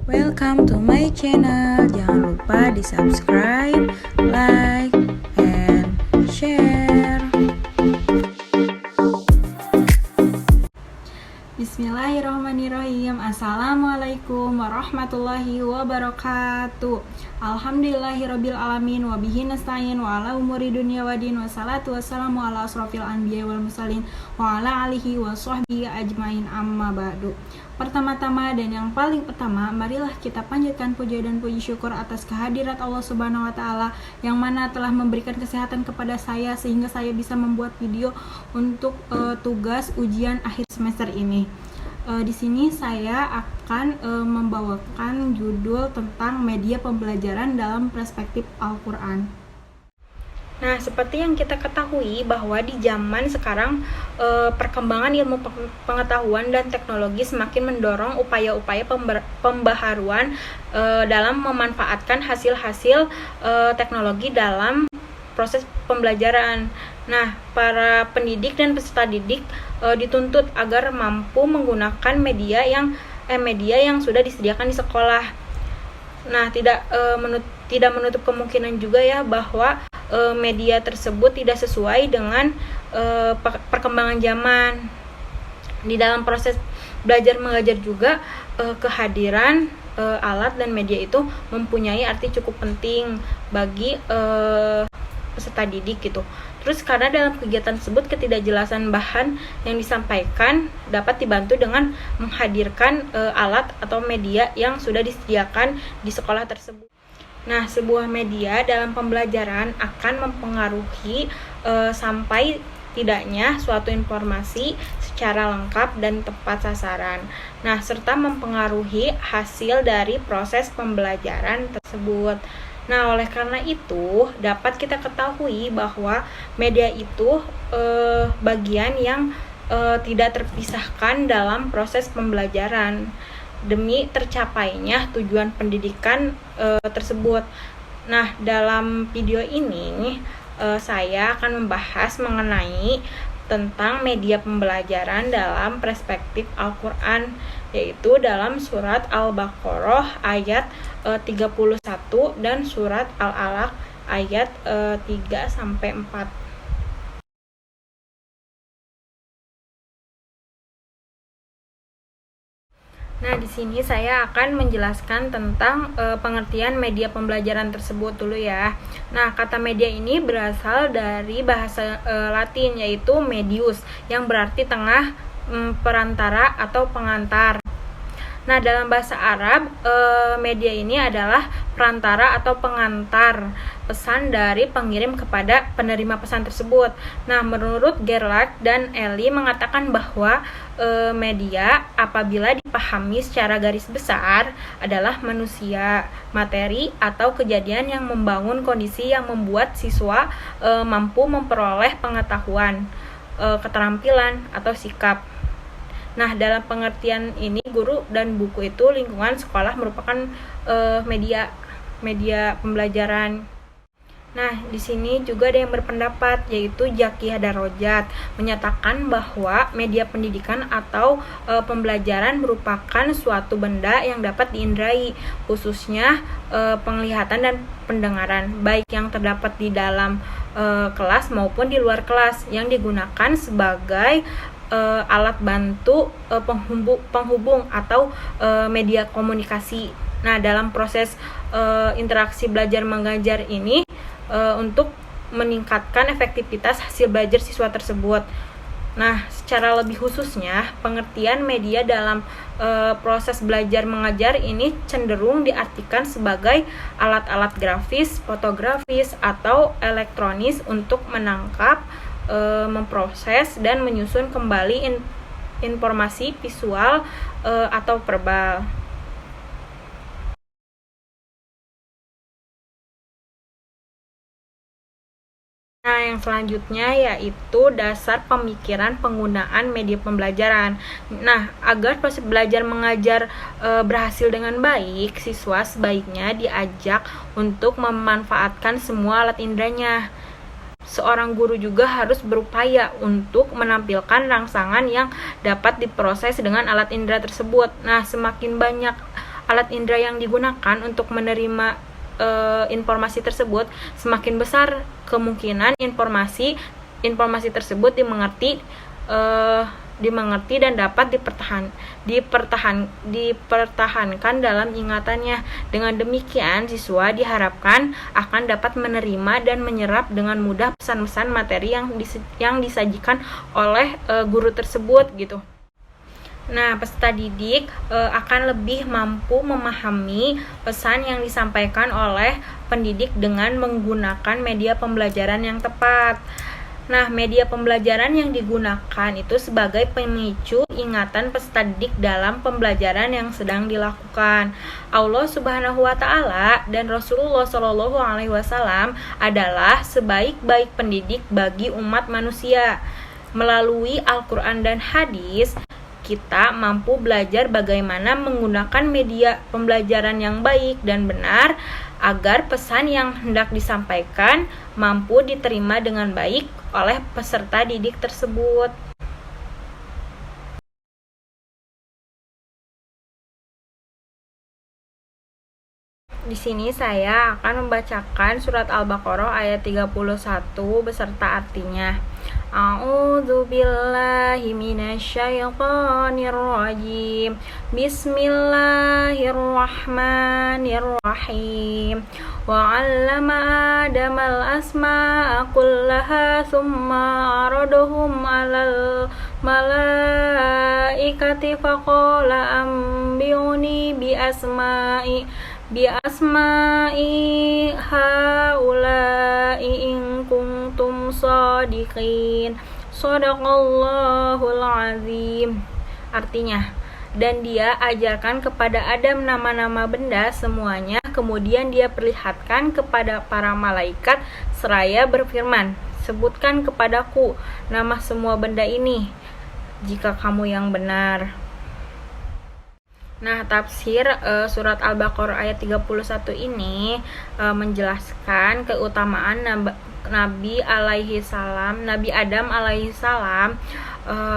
Welcome to my channel. Jangan lupa di subscribe, like, and share. Bismillahirrahmanirrahim. Assalamualaikum warahmatullahi wabarakatuh. Alhamdulillahirabbil alamin wa bihi nasta'in wa ala umuri dunya waddin wa salatu wassalamu ala asrofil anbiya wal mursalin wa ala alihi wa sahbihi ajmain amma ba'du. Pertama-tama dan yang paling pertama, marilah kita panjatkan puja dan puji syukur atas kehadirat Allah Subhanahu wa taala yang mana telah memberikan kesehatan kepada saya sehingga saya bisa membuat video untuk tugas ujian akhir semester ini. Di sini saya akan membawakan judul tentang media pembelajaran dalam perspektif Al-Quran. Nah, seperti yang kita ketahui bahwa di zaman sekarang perkembangan ilmu pengetahuan dan teknologi semakin mendorong upaya-upaya pembaharuan dalam memanfaatkan hasil-hasil teknologi dalam proses pembelajaran. Nah, para pendidik dan peserta didik dituntut agar mampu menggunakan media yang sudah disediakan di sekolah. Nah, tidak menutup kemungkinan juga ya bahwa media tersebut tidak sesuai dengan perkembangan zaman. Di dalam proses belajar mengajar juga kehadiran alat dan media itu mempunyai arti cukup penting bagi peserta didik gitu. Terus karena dalam kegiatan tersebut ketidakjelasan bahan yang disampaikan dapat dibantu dengan menghadirkan alat atau media yang sudah disediakan di sekolah tersebut. Nah, sebuah media dalam pembelajaran akan mempengaruhi sampai tidaknya suatu informasi secara lengkap dan tepat sasaran. Nah, serta mempengaruhi hasil dari proses pembelajaran tersebut. Nah, oleh karena itu dapat kita ketahui bahwa media itu bagian yang tidak terpisahkan dalam proses pembelajaran demi tercapainya tujuan pendidikan tersebut. Nah, dalam video ini saya akan membahas mengenai tentang media pembelajaran dalam perspektif Al-Quran, yaitu dalam surat Al-Baqarah ayat 31 dan surat Al-Alaq ayat 3-4. Nah, di sini saya akan menjelaskan tentang pengertian media pembelajaran tersebut dulu ya. Nah, kata media ini berasal dari bahasa Latin yaitu medius yang berarti tengah, perantara atau pengantar. Nah, dalam bahasa Arab, media ini adalah perantara atau pengantar pesan dari pengirim kepada penerima pesan tersebut. Nah, menurut Gerlach dan Eli mengatakan bahwa media apabila dipahami secara garis besar adalah manusia, materi, atau kejadian yang membangun kondisi yang membuat siswa mampu memperoleh pengetahuan, keterampilan, atau sikap. Nah, dalam pengertian ini guru dan buku itu lingkungan sekolah merupakan media pembelajaran. Nah, di sini juga ada yang berpendapat yaitu Zaki Darajat menyatakan bahwa media pendidikan atau pembelajaran merupakan suatu benda yang dapat diindrai, khususnya penglihatan dan pendengaran, baik yang terdapat di dalam kelas maupun di luar kelas, yang digunakan sebagai alat bantu penghubung atau media komunikasi. Nah, dalam proses interaksi belajar mengajar ini untuk meningkatkan efektivitas hasil belajar siswa tersebut. Nah, secara lebih khususnya, pengertian media dalam proses belajar mengajar ini cenderung diartikan sebagai alat-alat grafis, fotografis, atau elektronis untuk menangkap, memproses, dan menyusun kembali informasi visual atau verbal. Nah, yang selanjutnya yaitu dasar pemikiran penggunaan media pembelajaran. Nah, agar proses belajar mengajar berhasil dengan baik, siswa sebaiknya diajak untuk memanfaatkan semua alat inderanya. Seorang guru juga harus berupaya untuk menampilkan rangsangan yang dapat diproses dengan alat indera tersebut. Nah, semakin banyak alat indera yang digunakan untuk menerima informasi tersebut, semakin besar kemungkinan informasi tersebut dimengerti dan dapat dipertahankan dalam ingatannya. Dengan demikian, siswa diharapkan akan dapat menerima dan menyerap dengan mudah pesan-pesan materi yang disajikan oleh guru tersebut gitu. Nah, peserta didik akan lebih mampu memahami pesan yang disampaikan oleh pendidik dengan menggunakan media pembelajaran yang tepat. Nah, media pembelajaran yang digunakan itu sebagai pemicu ingatan peserta didik dalam pembelajaran yang sedang dilakukan. Allah Subhanahu wa Ta'ala dan Rasulullah Shallallahu Alaihi Wasallam adalah sebaik-baik pendidik bagi umat manusia. Melalui Al-Quran dan hadis, kita mampu belajar bagaimana menggunakan media pembelajaran yang baik dan benar agar pesan yang hendak disampaikan mampu diterima dengan baik oleh peserta didik tersebut. Di sini saya akan membacakan surat Al-Baqarah ayat 31 beserta artinya. A'udzu billahi minasyaitonir rajim. Bismillahirrahmanirrahim. Wa 'allama Adamal asma'a kullaha tsumma 'aradahum 'alal malaikati faqala ambiuni bi asma'i haula'i in kuntum shadiqin. Shadaqallahul azim. Artinya, dan dia ajarkan kepada Adam nama-nama benda semuanya, kemudian dia perlihatkan kepada para malaikat seraya berfirman, sebutkan kepadaku nama semua benda ini jika kamu yang benar. Nah, tafsir surat Al-Baqarah ayat 31 ini menjelaskan keutamaan Nabi Adam alaihi salam.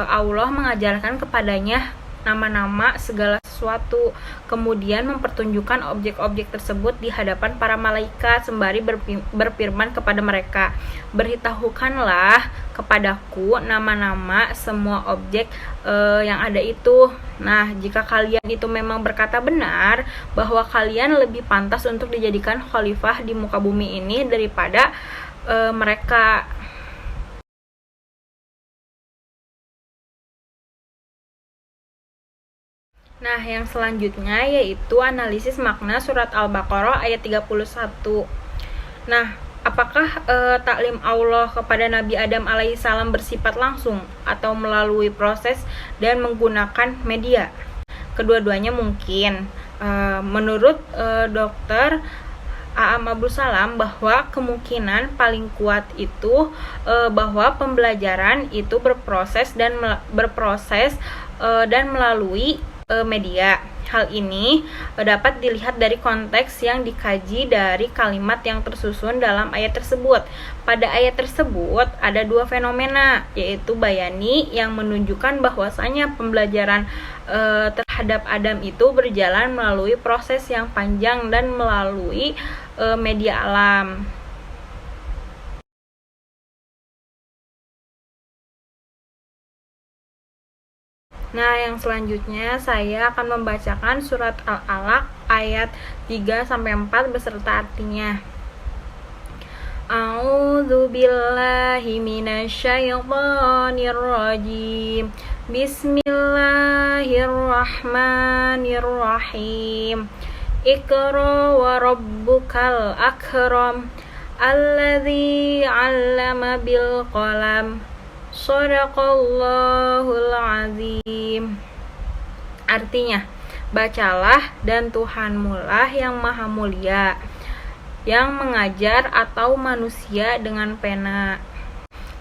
Allah mengajarkan kepadanya nama-nama segala sesuatu, kemudian mempertunjukkan objek-objek tersebut di hadapan para malaikat sembari berfirman kepada mereka, beritahukanlah kepadaku nama-nama semua objek yang ada itu. Nah, jika kalian itu memang berkata benar bahwa kalian lebih pantas untuk dijadikan khalifah di muka bumi ini daripada mereka. Nah, yang selanjutnya yaitu analisis makna surat Al-Baqarah ayat 31. Nah, apakah taklim Allah kepada Nabi Adam alaihissalam bersifat langsung atau melalui proses dan menggunakan media? Kedua-duanya mungkin. Menurut Dr. A'am Abdul Salam, bahwa kemungkinan paling kuat itu bahwa pembelajaran itu berproses dan melalui media. Hal ini dapat dilihat dari konteks yang dikaji dari kalimat yang tersusun dalam ayat tersebut. Pada ayat tersebut ada dua fenomena, yaitu bayani yang menunjukkan bahwasanya pembelajaran terhadap Adam itu berjalan melalui proses yang panjang dan melalui media alam. Nah, yang selanjutnya saya akan membacakan surat Al-Alaq ayat 3-4 beserta artinya. A'udzu billahi minasyaitonir rajim. Bismillahirrahmanirrahim. Iqra wa rabbukal akram alladzi 'allama bil qalam. Shadaqallahul azim. Artinya, bacalah dan Tuhanmulah yang maha mulia, yang mengajar atau manusia dengan pena.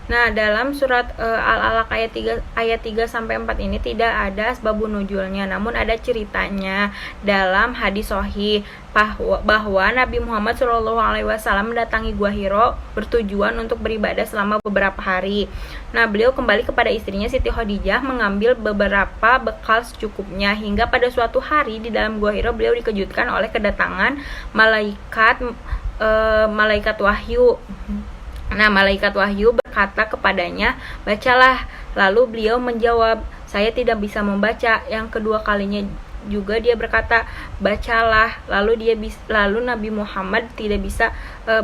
Nah, dalam surat Al-Alaq ayat 3 sampai 4 ini tidak ada asbabun nuzulnya, namun ada ceritanya dalam hadis sahih bahwa Nabi Muhammad SAW mendatangi Gua Hiro bertujuan untuk beribadah selama beberapa hari. Nah, beliau kembali kepada istrinya Siti Khadijah mengambil beberapa bekal secukupnya, hingga pada suatu hari di dalam Gua Hiro beliau dikejutkan oleh kedatangan malaikat wahyu. Nah, malaikat wahyu berkata kepadanya, "Bacalah." Lalu beliau menjawab, "Saya tidak bisa membaca." Yang kedua kalinya juga dia berkata, "Bacalah." Lalu Nabi Muhammad tidak bisa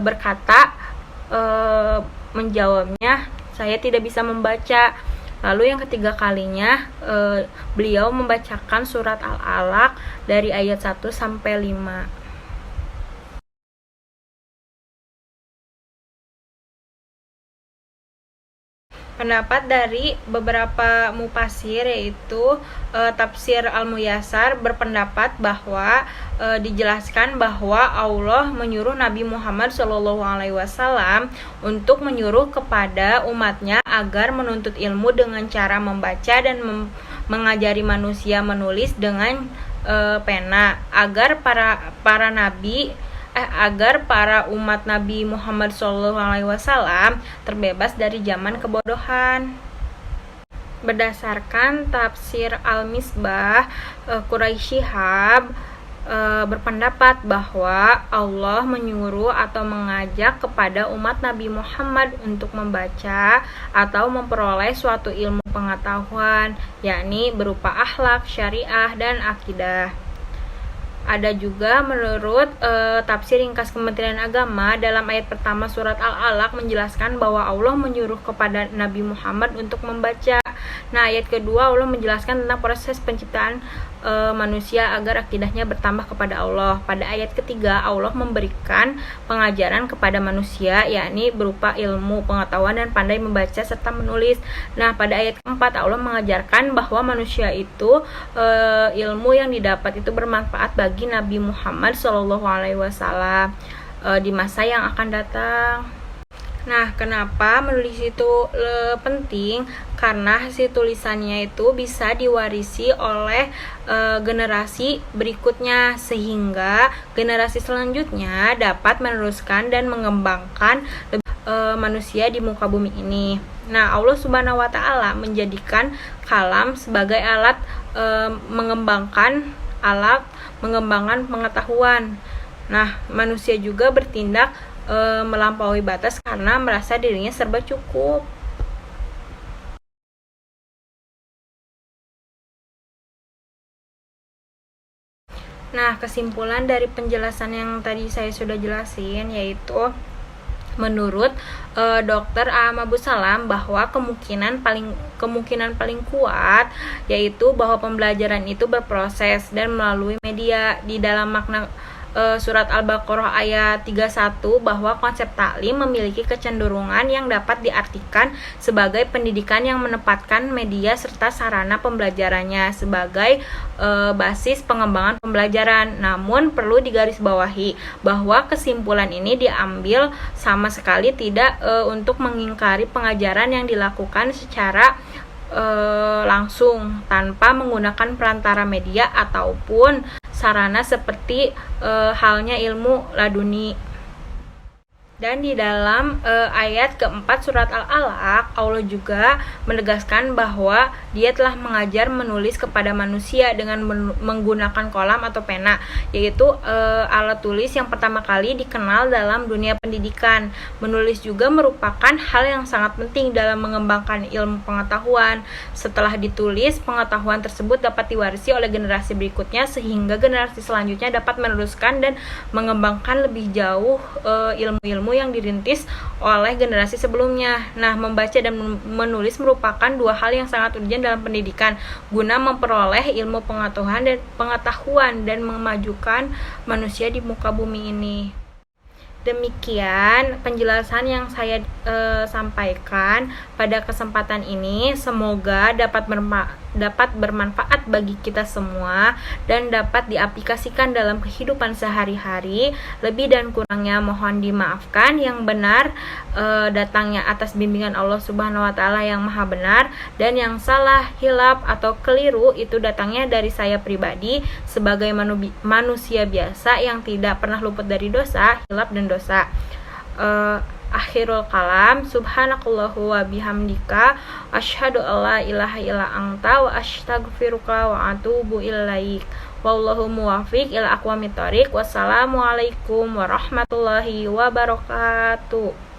berkata, menjawabnya, "Saya tidak bisa membaca." Lalu yang ketiga kalinya beliau membacakan surat Al-Alaq dari ayat 1 sampai 5. Pendapat dari beberapa mufasir yaitu tafsir Al-Muyassar berpendapat bahwa dijelaskan bahwa Allah menyuruh Nabi Muhammad SAW untuk menyuruh kepada umatnya agar menuntut ilmu dengan cara membaca dan mengajari manusia menulis dengan pena agar para umat Nabi Muhammad SAW terbebas dari zaman kebodohan. Berdasarkan tafsir Al-Misbah, Quraisy Shihab berpendapat bahwa Allah menyuruh atau mengajak kepada umat Nabi Muhammad untuk membaca atau memperoleh suatu ilmu pengetahuan, yakni berupa akhlak, syariah, dan akidah. Ada juga menurut tafsir ringkas Kementerian Agama dalam ayat pertama surat Al-Alaq menjelaskan bahwa Allah menyuruh kepada Nabi Muhammad untuk membaca. Nah, ayat kedua Allah menjelaskan tentang proses penciptaan manusia agar akidahnya bertambah kepada Allah. Pada ayat ketiga Allah memberikan pengajaran kepada manusia, yakni berupa ilmu, pengetahuan, dan pandai membaca serta menulis. Nah, pada ayat keempat Allah mengajarkan bahwa manusia itu ilmu yang didapat itu bermanfaat bagi Nabi Muhammad SAW di masa yang akan datang. Nah, kenapa menulis itu penting? Karena hasil tulisannya itu bisa diwarisi oleh generasi berikutnya, sehingga generasi selanjutnya dapat meneruskan dan mengembangkan manusia di muka bumi ini. Nah, Allah Subhanahu wa Ta'ala menjadikan kalam sebagai alat mengembangkan pengetahuan. Nah, manusia juga bertindak melampaui batas karena merasa dirinya serba cukup. Nah, kesimpulan dari penjelasan yang tadi saya sudah jelasin yaitu menurut Dr. Abu Salam bahwa kemungkinan paling kuat yaitu bahwa pembelajaran itu berproses dan melalui media. Di dalam makna surat Al-Baqarah ayat 31 bahwa konsep taklim memiliki kecenderungan yang dapat diartikan sebagai pendidikan yang menempatkan media serta sarana pembelajarannya sebagai basis pengembangan pembelajaran. Namun perlu digarisbawahi bahwa kesimpulan ini diambil sama sekali tidak untuk mengingkari pengajaran yang dilakukan secara langsung tanpa menggunakan perantara media ataupun sarana seperti halnya ilmu laduni. Dan di dalam ayat keempat surat Al-Alaq, Allah juga menegaskan bahwa Dia telah mengajar menulis kepada manusia dengan menggunakan kolam atau pena, yaitu alat tulis yang pertama kali dikenal dalam dunia pendidikan. Menulis juga merupakan hal yang sangat penting dalam mengembangkan ilmu pengetahuan. Setelah ditulis, pengetahuan tersebut dapat diwarisi oleh generasi berikutnya sehingga generasi selanjutnya dapat meneruskan dan mengembangkan lebih jauh ilmu-ilmu yang dirintis oleh generasi sebelumnya. Nah, membaca dan menulis merupakan dua hal yang sangat urgent dalam pendidikan guna memperoleh ilmu pengetahuan dan memajukan manusia di muka bumi ini. Demikian penjelasan yang saya sampaikan pada kesempatan ini. Semoga dapat dapat bermanfaat bagi kita semua dan dapat diaplikasikan dalam kehidupan sehari-hari. Lebih dan kurangnya mohon dimaafkan. Yang benar datangnya atas bimbingan Allah Subhanahu wa taala yang Maha benar, dan yang salah, hilaf atau keliru itu datangnya dari saya pribadi sebagai manusia biasa yang tidak pernah luput dari dosa, hilaf dan dosa. Akhirul kalam, subhanakallahu wa bihamdika, asyhadu alla ilaha illa anta, wa astaghfiruka wa atubu ilaik. Wallahu muwaffiq ila aqwamit thoriq. Wassalamualaikum warahmatullahi wabarakatuh.